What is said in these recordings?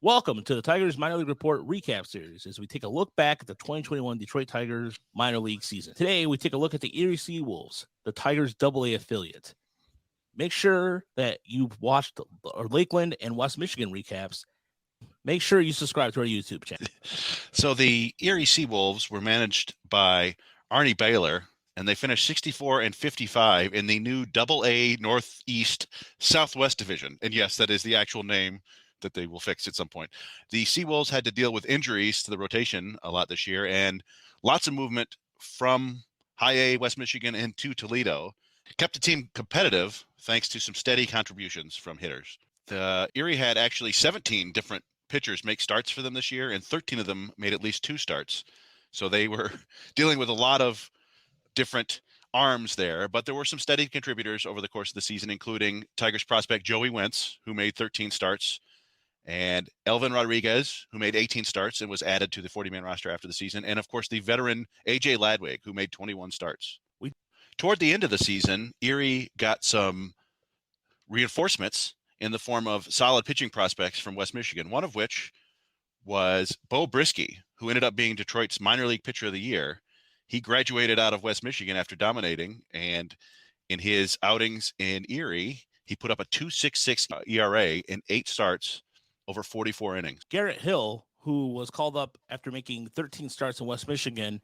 Welcome to the Tigers Minor League Report recap series as we take a look back at the 2021 Detroit Tigers minor league season. Today, we take a look at the Erie SeaWolves, the Tigers AA affiliate. Make sure that you've watched our Lakeland and West Michigan recaps. Make sure you subscribe to our YouTube channel. So the Erie SeaWolves were managed by Arnie Baylor, and they finished 64 and 55 in the new AA Northeast Southwest Division. And yes, that is the actual name that they will fix at some point. The SeaWolves had to deal with injuries to the rotation a lot this year and lots of movement from High A West Michigan into Toledo. Kept the team competitive thanks to some steady contributions from hitters. The Erie had actually 17 different pitchers make starts for them this year, and 13 of them made at least 2 starts. So they were dealing with a lot of different arms there, but there were some steady contributors over the course of the season, including Tigers prospect Joey Wentz, who made 13 starts, and Elvin Rodriguez, who made 18 starts and was added to the 40-man roster after the season, and of course the veteran A.J. Ladwig, who made 21 starts. Toward the end of the season, Erie got some reinforcements in the form of solid pitching prospects from West Michigan, one of which was Beau Brieske, who ended up being Detroit's minor league pitcher of the year. He graduated out of West Michigan after dominating, and in his outings in Erie, he put up a 2.66 ERA in 8 starts over 44 innings. Garrett Hill, who was called up after making 13 starts in West Michigan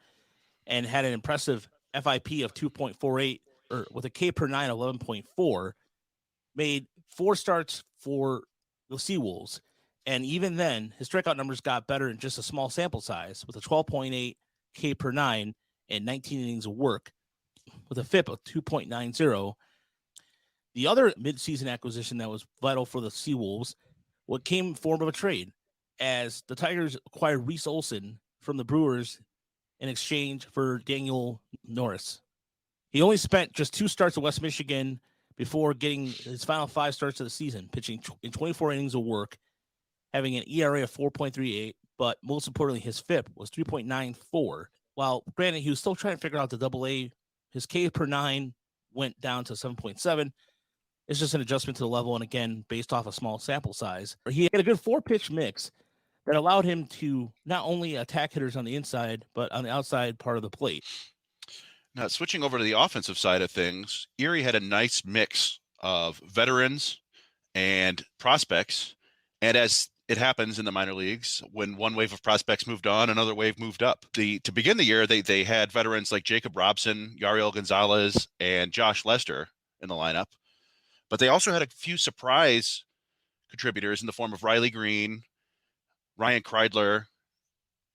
and had an impressive FIP of 2.48, or with a K per 9 11.4, made 4 starts for the SeaWolves. And even then, his strikeout numbers got better in just a small sample size with a 12.8 K per 9 and 19 innings of work with a FIP of 2.90. The other midseason acquisition that was vital for the SeaWolves what came in form of a trade, as the Tigers acquired Rhys Olsen from the Brewers in exchange for Daniel Norris. He only spent just 2 starts at West Michigan before getting his final 5 starts of the season, pitching in 24 innings of work, having an ERA of 4.38, but most importantly, his FIP was 3.94. While granted, he was still trying to figure out the AA, his K per 9 went down to 7.7. It's just an adjustment to the level, and again, based off a small sample size. He had a good 4-pitch mix that allowed him to not only attack hitters on the inside, but on the outside part of the plate. Now, switching over to the offensive side of things, Erie had a nice mix of veterans and prospects, and as it happens in the minor leagues, when one wave of prospects moved on, another wave moved up. To begin the year, they had veterans like Jacob Robson, Yariel Gonzalez, and Josh Lester in the lineup. But they also had a few surprise contributors in the form of Riley Greene, Ryan Kreidler,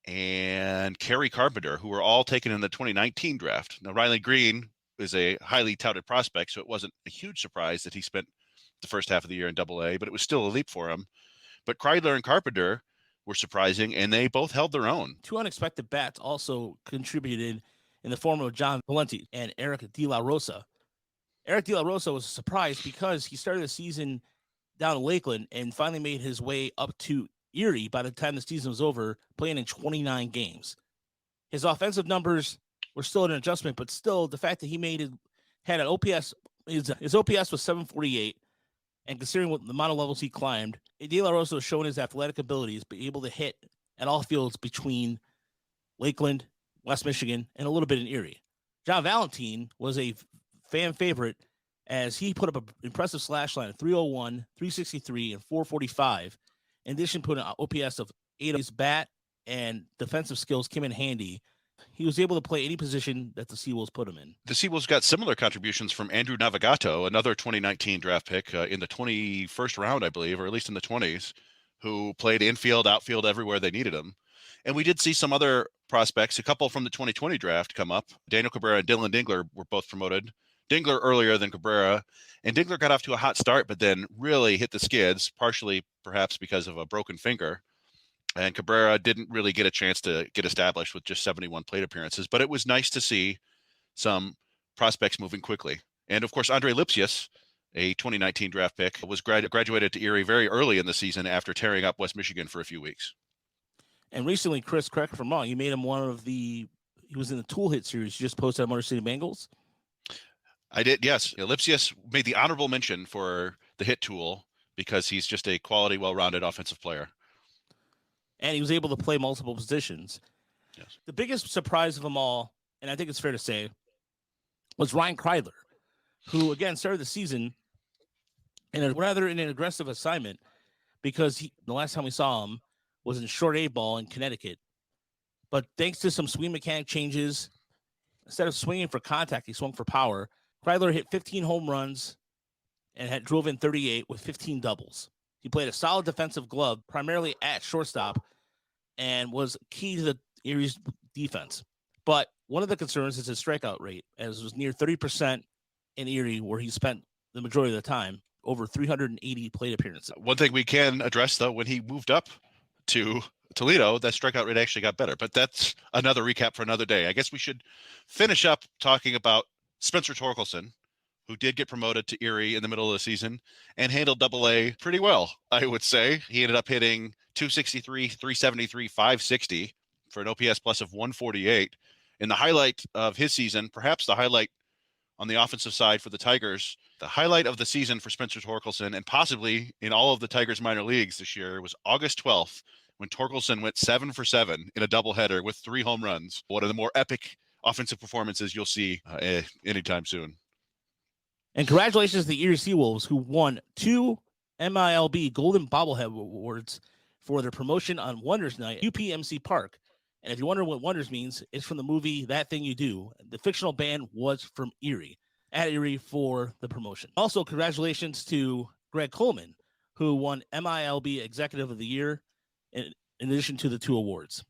and Kerry Carpenter, who were all taken in the 2019 draft. Now, Riley Greene is a highly touted prospect, so it wasn't a huge surprise that he spent the first half of the year in AA, but it was still a leap for him. But Kreidler and Carpenter were surprising, and they both held their own. 2 unexpected bats also contributed in the form of John Valenti and Eric De La Rosa. Eric De La Rosa was a surprise because he started the season down in Lakeland and finally made his way up to Erie by the time the season was over, playing in 29 games. His offensive numbers were still an adjustment, but still the fact that he had an OPS, his OPS was 748, and considering what the amount of levels he climbed, De La Rosa was showing his athletic abilities, but able to hit at all fields between Lakeland, West Michigan, and a little bit in Erie. John Valentine was a fan favorite as he put up an impressive slash line of 301, 363, and 445. In addition, put an OPS of 8. His bat and defensive skills came in handy. He was able to play any position that the SeaWolves put him in. The SeaWolves got similar contributions from Andrew Navigato, another 2019 draft pick in the 21st round, I believe, or at least in the 20s, who played infield, outfield, everywhere they needed him. And we did see some other prospects, a couple from the 2020 draft come up. Daniel Cabrera and Dylan Dingler were both promoted. Dingler earlier than Cabrera, and Dingler got off to a hot start, but then really hit the skids, partially perhaps because of a broken finger. And Cabrera didn't really get a chance to get established with just 71 plate appearances, but it was nice to see some prospects moving quickly. And of course, Andre Lipsius, a 2019 draft pick, was graduated to Erie very early in the season after tearing up West Michigan for a few weeks. And recently, Chris, correct me if I'm wrong, you made him he was in the Tool Hit series you just posted on Motor City Bengals. I did, yes. Lipsius made the honorable mention for the hit tool because he's just a quality, well-rounded offensive player. and he was able to play multiple positions. Yes. The biggest surprise of them all, and I think it's fair to say, was Ryan Kreidler, who, again, started the season in an aggressive assignment because the last time we saw him was in short A ball in Connecticut. But thanks to some swing mechanic changes, instead of swinging for contact, he swung for power. Kreidler hit 15 home runs and drove in 38 with 15 doubles. He played a solid defensive glove, primarily at shortstop, and was key to the Erie's defense. But one of the concerns is his strikeout rate, as it was near 30% in Erie, where he spent the majority of the time, over 380 plate appearances. One thing we can address, though, when he moved up to Toledo, that strikeout rate actually got better. But that's another recap for another day. I guess we should finish up talking about Spencer Torkelson, who did get promoted to Erie in the middle of the season and handled Double-A pretty well, I would say. He ended up hitting 263, 373, 560 for an OPS plus of 148. In the highlight of his season, perhaps the highlight on the offensive side for the Tigers, the highlight of the season for Spencer Torkelson, and possibly in all of the Tigers minor leagues this year, was August 12th, when Torkelson went 7 for 7 in a doubleheader with 3 home runs. One of the more epic offensive performances you'll see anytime soon. And congratulations to the Erie SeaWolves, who won 2 MILB Golden Bobblehead Awards for their promotion on Wonders Night, UPMC Park. And if you wonder what Wonders means, it's from the movie That Thing You Do. The fictional band was from Erie, at Erie for the promotion. Also, congratulations to Greg Coleman, who won MILB Executive of the Year in addition to the 2 awards.